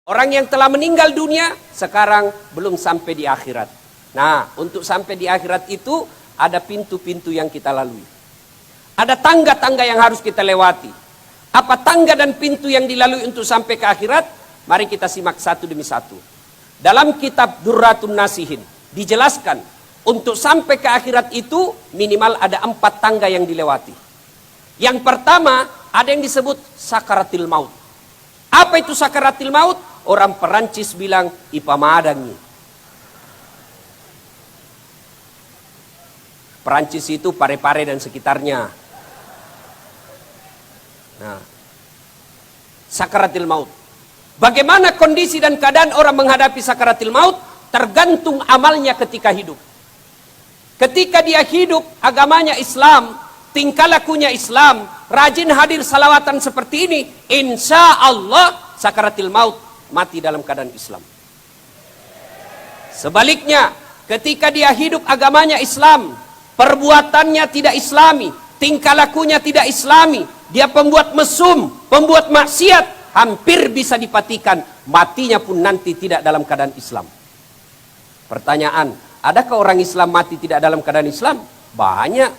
Orang yang telah meninggal dunia sekarang belum sampai di akhirat. Nah, untuk sampai di akhirat itu ada pintu-pintu yang kita lalui. Ada tangga-tangga yang harus kita lewati. Apa tangga dan pintu yang dilalui untuk sampai ke akhirat? Mari kita simak satu demi satu. Dalam kitab Durratun Nasihin dijelaskan untuk sampai ke akhirat itu minimal ada 4 tangga yang dilewati. Yang pertama ada yang disebut sakaratil maut. Apa itu sakaratil maut? Orang Perancis bilang ipamadangi. Perancis itu Pare-Pare dan sekitarnya. Nah, sakaratil maut. Bagaimana kondisi dan keadaan orang menghadapi sakaratil maut? Tergantung amalnya ketika hidup. Ketika dia hidup, agamanya Islam, tingkah lakunya Islam, rajin hadir salawatan seperti ini, insya Allah sakaratil maut mati dalam keadaan Islam. Sebaliknya, ketika dia hidup agamanya Islam, perbuatannya tidak Islami, tingkah lakunya tidak Islami, dia pembuat mesum, pembuat maksiat, hampir bisa dipatikan, matinya pun nanti tidak dalam keadaan Islam. Pertanyaan, adakah orang Islam mati tidak dalam keadaan Islam? Banyak.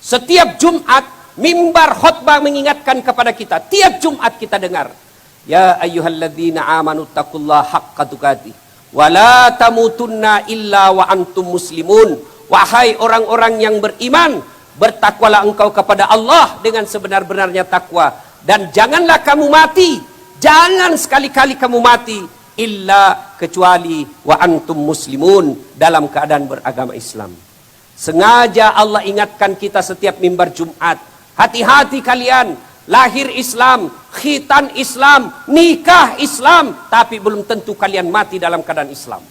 Setiap Jumat, mimbar khutbah mengingatkan kepada kita. Tiap Jumat kita dengar. Ya ayyuhalladzina amanu taqullaha haqqa tuqatih wa la tamutunna illa wa antum muslimun. Wahai orang-orang yang beriman, bertakwalah engkau kepada Allah dengan sebenar-benarnya takwa, dan janganlah kamu mati, jangan sekali-kali kamu mati illa kecuali wa antum muslimun, dalam keadaan beragama Islam. Sengaja Allah ingatkan kita setiap mimbar Jumat, hati-hati kalian, lahir Islam, khitan Islam, nikah Islam, tapi belum tentu kalian mati dalam keadaan Islam.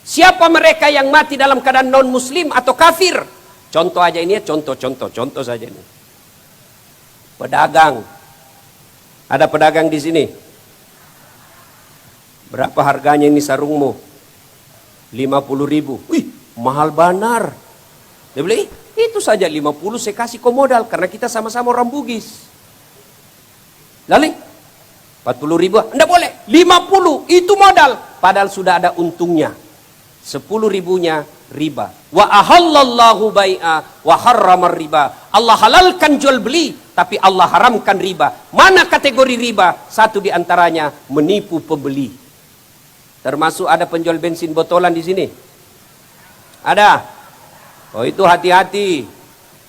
Siapa mereka yang mati dalam keadaan non muslim atau kafir? Contoh aja ini ya, contoh saja ini. Pedagang. Ada pedagang di sini. Berapa harganya ini sarungmu? 50.000. Wih, mahal benar. Dia beli, itu saja 50 saya kasih kau modal, karena kita sama-sama orang Bugis. Lalu 40.000, enggak boleh. 50 itu modal, padahal sudah ada untungnya. 10.000-nya riba. Wa ahallallahu bai'a wa harramar riba. Allah halalkan jual beli, tapi Allah haramkan riba. Mana kategori riba? Satu di antaranya menipu pembeli. Termasuk ada penjual bensin botolan di sini. Ada. Oh, itu hati-hati.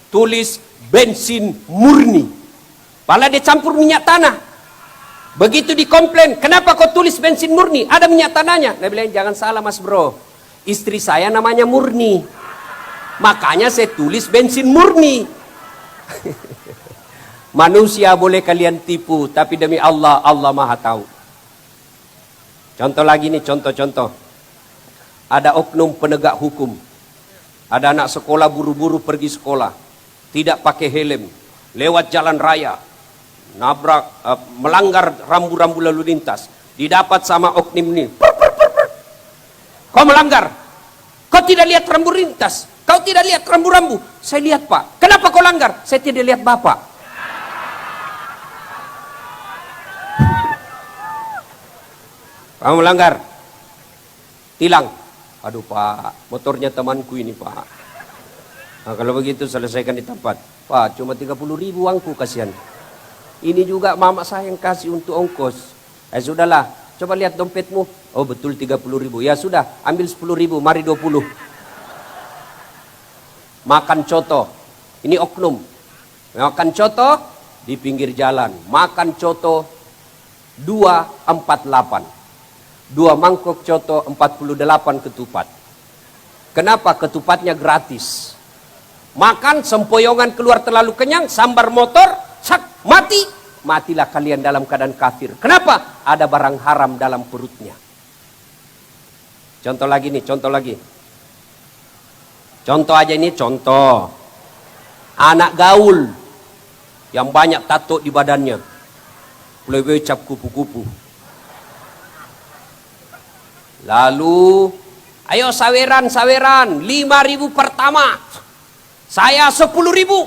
Tulis bensin murni. Malah dia campur minyak tanah. Begitu dikomplain, kenapa kau tulis bensin murni? Ada minyak tanahnya. Dia bilang, jangan salah mas bro. Istri saya namanya Murni. Makanya saya tulis bensin murni. Manusia boleh kalian tipu, tapi demi Allah, Allah maha tahu. Contoh lagi nih, contoh. Ada oknum penegak hukum. Ada anak sekolah buru-buru pergi sekolah. Tidak pakai helm. Lewat jalan raya. Nabrak, melanggar rambu-rambu lalu lintas. Didapat sama oknum ini. Kau melanggar. Kau tidak lihat rambu lintas. Kau tidak lihat rambu-rambu. Saya lihat pak. Kenapa kau langgar? Saya tidak lihat bapak. Kamu melanggar. Tilang. Aduh pak, motornya temanku ini pak. Nah, kalau begitu selesaikan di tempat. Pak, cuma 30.000 uangku, kasihan. Ini juga mama saya yang kasih untuk ongkos. Sudahlah, coba lihat dompetmu. Oh betul 30.000. Ya sudah, ambil 10.000, mari 20. Makan coto. Ini oknum. Makan coto di pinggir jalan. Makan coto 248. 2 mangkok coto, 48 ketupat. Kenapa? Ketupatnya gratis. Makan sempoyongan keluar terlalu kenyang, sambar motor, sak, mati. Matilah kalian dalam keadaan kafir. Kenapa? Ada barang haram dalam perutnya. Contoh lagi nih, contoh lagi. Contoh aja ini, contoh. Anak gaul yang banyak tato di badannya. Plebe cap kupu-kupu. Lalu, ayo saweran, 5.000 pertama. Saya 10.000.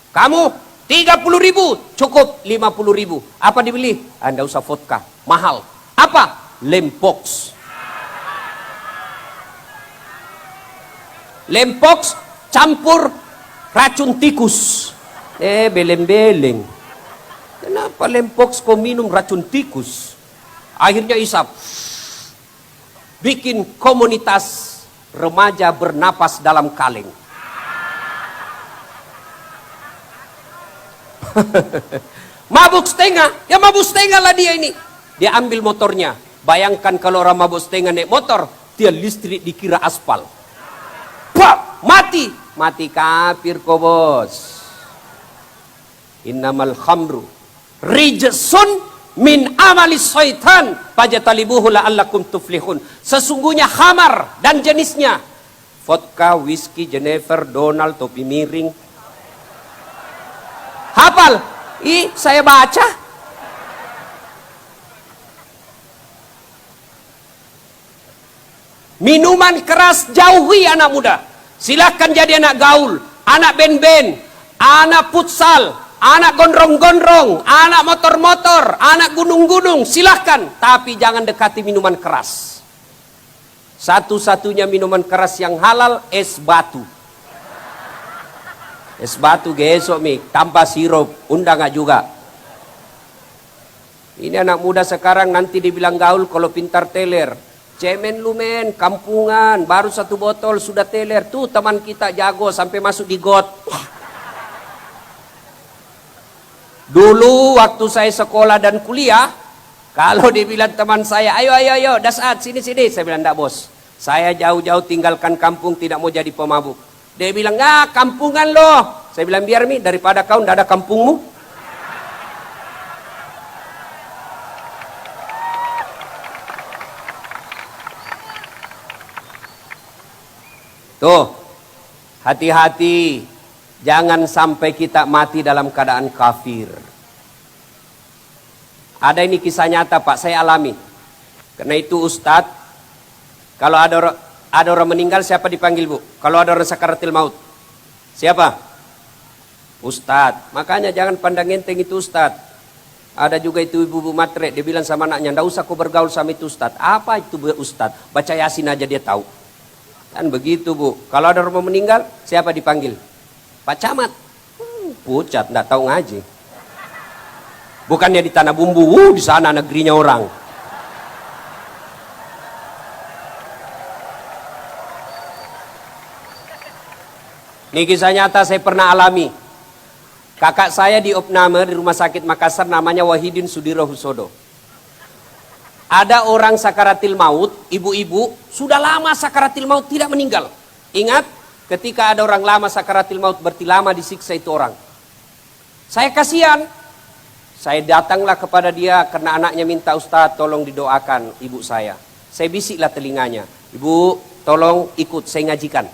Kamu 30.000. Cukup 50.000. Apa dibeli? Anda usah vodka. Mahal. Apa Apa? Lempox. Lempox campur racun tikus. Beleng-beleng. Kenapa lempox kau minum racun tikus? Akhirnya isap. Bikin komunitas remaja bernapas dalam kaleng. Mabuk setengah. Ya mabuk setengah lah dia ini. Dia ambil motornya. Bayangkan kalau orang mabuk setengah naik motor. Dia listrik dikira aspal. Pak, mati. Mati kafir kau bos. Innamal khamru rijsun min amalis syaitan fajtalibuhu la'allakum tuflihun. Sesungguhnya khamar dan jenisnya vodka, whisky, Jennifer, Donald, topi miring. Hafal? Saya baca. Minuman keras jauhi anak muda. Silahkan jadi anak gaul, anak band-band, anak futsal, anak gondrong-gondrong, anak motor-motor, anak gunung-gunung, silahkan. Tapi jangan dekati minuman keras. Satu-satunya minuman keras yang halal, es batu. Es batu gesok mi, tanpa sirup, undang juga. Ini anak muda sekarang nanti dibilang gaul kalau pintar teler. Cemen lu men, kampungan, baru 1 botol sudah teler. Tuh teman kita jago sampai masuk di got. Dulu waktu saya sekolah dan kuliah, kalau dibilang teman saya, ayo, Dasat, sini. Saya bilang, enggak bos, saya jauh-jauh tinggalkan kampung, tidak mau jadi pemabuk. Dia bilang, kampungan loh. Saya bilang, biar mi, daripada kau enggak ada kampungmu. Tuh, hati-hati. Jangan sampai kita mati dalam keadaan kafir. Ada ini kisah nyata Pak, saya alami. Karena itu Ustadz, kalau ada orang meninggal siapa dipanggil Bu? Kalau ada orang sakaratil maut, siapa? Ustadz. Makanya jangan pandang enteng itu Ustadz. Ada juga itu ibu-ibu matre, dia bilang sama anaknya, nggak usah kau bergaul sama itu Ustadz. Apa itu Ustadz? Baca Yasin aja dia tahu. Kan begitu Bu. Kalau ada orang meninggal, siapa dipanggil? Pak Camat. Pucat, nggak tahu ngaji. Bukannya di tanah bumbu, di sana negerinya orang. Ini kisah nyata saya pernah alami. Kakak saya di opname di rumah sakit Makassar namanya Wahidin Sudiro Husodo. Ada orang sakaratil maut, ibu-ibu, sudah lama sakaratil maut tidak meninggal. Ingat, ketika ada orang lama sakaratil maut berarti lama disiksa itu orang. Saya kasihan. Saya datanglah kepada dia karena anaknya minta Ustadz tolong didoakan ibu saya. Saya bisiklah telinganya. Ibu tolong ikut saya ngajikan.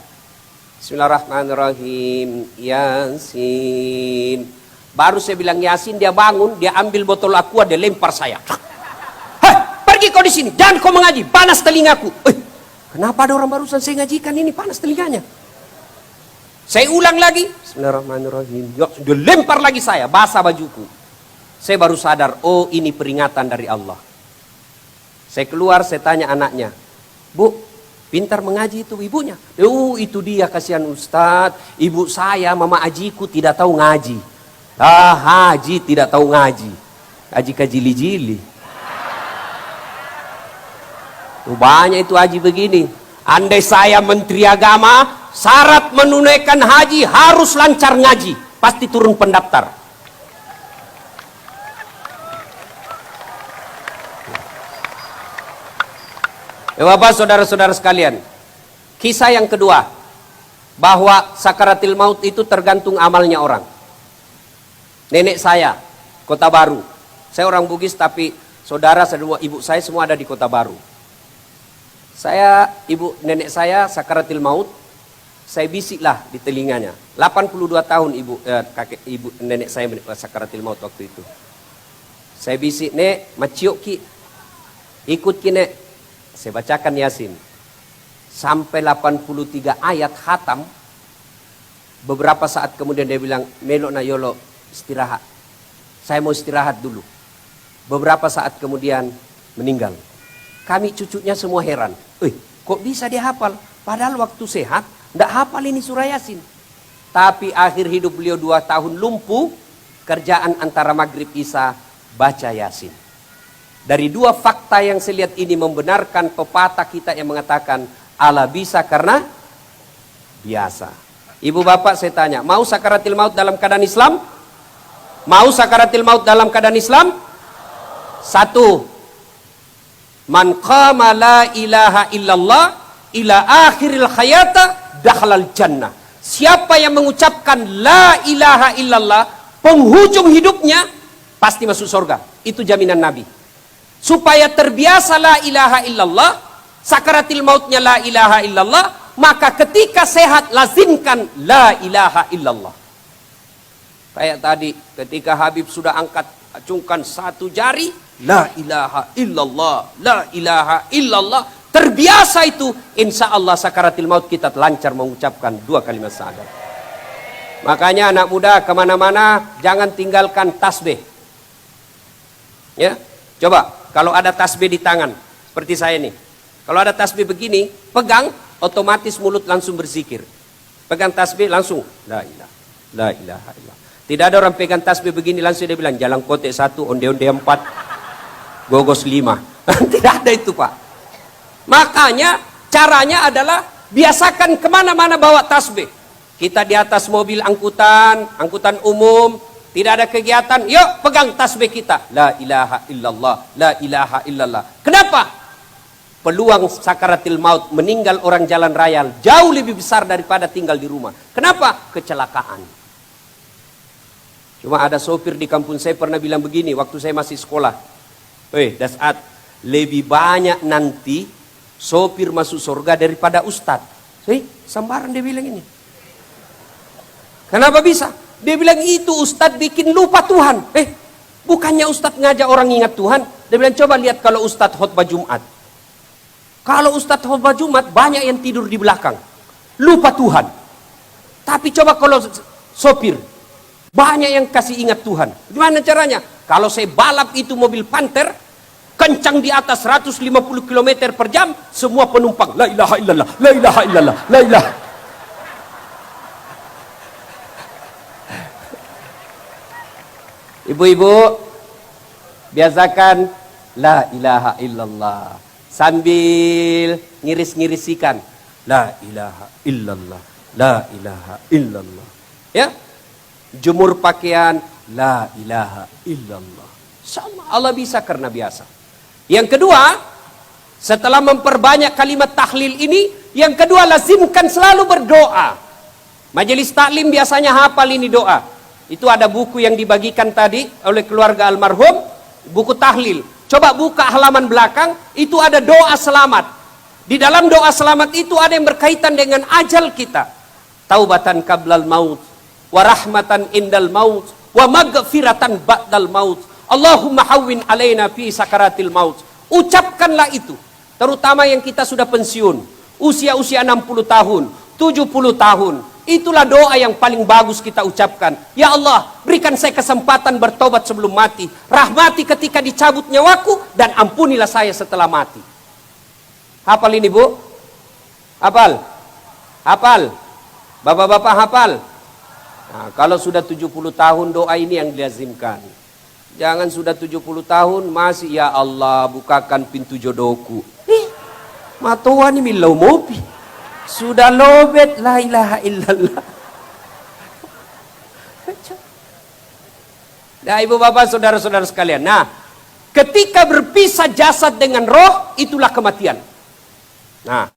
Bismillahirrahmanirrahim. Yasin. Baru saya bilang Yasin, dia bangun, dia ambil botol aqua, dia lempar saya. Pergi kau di sini, jangan kau mengaji, panas telingaku. Kenapa ada orang barusan saya ngajikan ini panas telinganya? Saya ulang lagi. Bismillahirrahmanirrahim. Dia lempar lagi saya, basah bajuku. Saya baru sadar, oh ini peringatan dari Allah. Saya keluar, saya tanya anaknya, Bu, pintar mengaji itu ibunya? Itu dia kasihan Ustadz. Ibu saya, mama ajiku tidak tahu ngaji. Haji tidak tahu ngaji. Haji kajili-jili. Banyak itu haji begini. Andai saya menteri agama, syarat menunaikan haji harus lancar ngaji. Pasti turun pendaftar. Bapak, saudara-saudara sekalian, kisah yang kedua, bahwa sakaratil maut itu tergantung amalnya orang. Nenek saya, Kota Baru. Saya orang Bugis tapi saudara, ibu saya semua ada di Kota Baru. Nenek saya sakaratil maut, saya bisiklah di telinganya. 82 tahun nenek saya sakaratil maut waktu itu. Saya bisik, Nek, maciuk ki, ikut ki Nek. Saya bacakan Yasin. Sampai 83 ayat khatam. Beberapa saat kemudian dia bilang, Melo na yolo, istirahat. Saya mau istirahat dulu. Beberapa saat kemudian, meninggal. Kami cucunya semua heran. Kok bisa dia hafal? Padahal waktu sehat, tidak hafal ini surah Yasin. Tapi akhir hidup beliau 2 tahun lumpuh, kerjaan antara maghrib isya baca Yasin. Dari 2 fakta yang saya lihat ini membenarkan pepatah kita yang mengatakan Allah bisa karena biasa. Ibu bapak saya tanya, mau sakaratil maut dalam keadaan Islam? Mau sakaratil maut dalam keadaan Islam? 1. Man qama la ilaha illallah ila akhiril hayata dakhalal jannah. Siapa yang mengucapkan la ilaha illallah penghujung hidupnya pasti masuk surga. Itu jaminan Nabi. Supaya terbiasa la ilaha illallah, sakaratil mautnya la ilaha illallah, maka ketika sehat lazimkan la ilaha illallah. Kayak tadi ketika Habib sudah acungkan 1 jari, la ilaha illallah, la ilaha illallah. Terbiasa itu, insya Allah sakaratil maut kita lancar mengucapkan 2 kalimat syahadat. Makanya anak muda kemana-mana jangan tinggalkan tasbih. Ya, coba kalau ada tasbih di tangan seperti saya nih, kalau ada tasbih begini, pegang, otomatis mulut langsung berzikir. Pegang tasbih langsung la ilaha illallah. Tidak ada orang pegang tasbih begini langsung dia bilang jalan kotek 1, onde-onde 4, gogos 5. Tidak ada itu Pak. Makanya caranya adalah biasakan kemana-mana bawa tasbih. Kita di atas mobil angkutan umum, tidak ada kegiatan, yuk pegang tasbih kita. La ilaha illallah, la ilaha illallah. Kenapa? Peluang sakaratil maut meninggal orang jalan raya jauh lebih besar daripada tinggal di rumah. Kenapa? Kecelakaan. Cuma ada sopir di kampung saya pernah bilang begini waktu saya masih sekolah. Dasat, lebih banyak nanti sopir masuk surga daripada ustadz. Sambaran dia bilang ini. Kenapa bisa? Dia bilang itu ustadz bikin lupa Tuhan. Bukannya ustadz ngajak orang ingat Tuhan. Dia bilang coba lihat kalau ustadz khutbah Jumat. Kalau ustadz khutbah Jumat banyak yang tidur di belakang. Lupa Tuhan. Tapi coba kalau sopir banyak yang kasih ingat Tuhan. Gimana caranya? Kalau saya balap itu mobil Panther, kencang di atas 150 km per jam, semua penumpang la ilaha illallah, la ilaha illallah, la ilaha. Ibu-ibu, biasakan la ilaha illallah sambil ngiris-ngirisikan la ilaha illallah, la ilaha illallah. Ya, jemur pakaian la ilaha illallah. Insyaallah Allah bisa karena biasa. Yang kedua, setelah memperbanyak kalimat tahlil ini, yang kedua lazimkan selalu berdoa. Majelis taklim biasanya hafal ini doa. Itu ada buku yang dibagikan tadi oleh keluarga almarhum, buku tahlil. Coba buka halaman belakang, itu ada doa selamat. Di dalam doa selamat itu ada yang berkaitan dengan ajal kita. Taubatan qablal maut, wa rahmatan indal maut, wa maghfiratan ba'dal maut. Allahumma hawwin alaina fi sakaratil maut. Ucapkanlah itu. Terutama yang kita sudah pensiun. Usia-usia 60 tahun, 70 tahun. Itulah doa yang paling bagus kita ucapkan. Ya Allah, berikan saya kesempatan bertobat sebelum mati. Rahmati ketika dicabut nyawaku. Dan ampunilah saya setelah mati. Hafal ini Bu? Hafal? Hafal? Bapak-bapak hafal? Nah, kalau sudah 70 tahun doa ini yang dilazimkan. Jangan sudah 70 tahun masih ya Allah bukakan pintu jodohku. Matoa ni milau mopi. Sudah lobet la ilaha illallah. Nah ibu bapak saudara-saudara sekalian. Nah ketika berpisah jasad dengan roh itulah kematian. Nah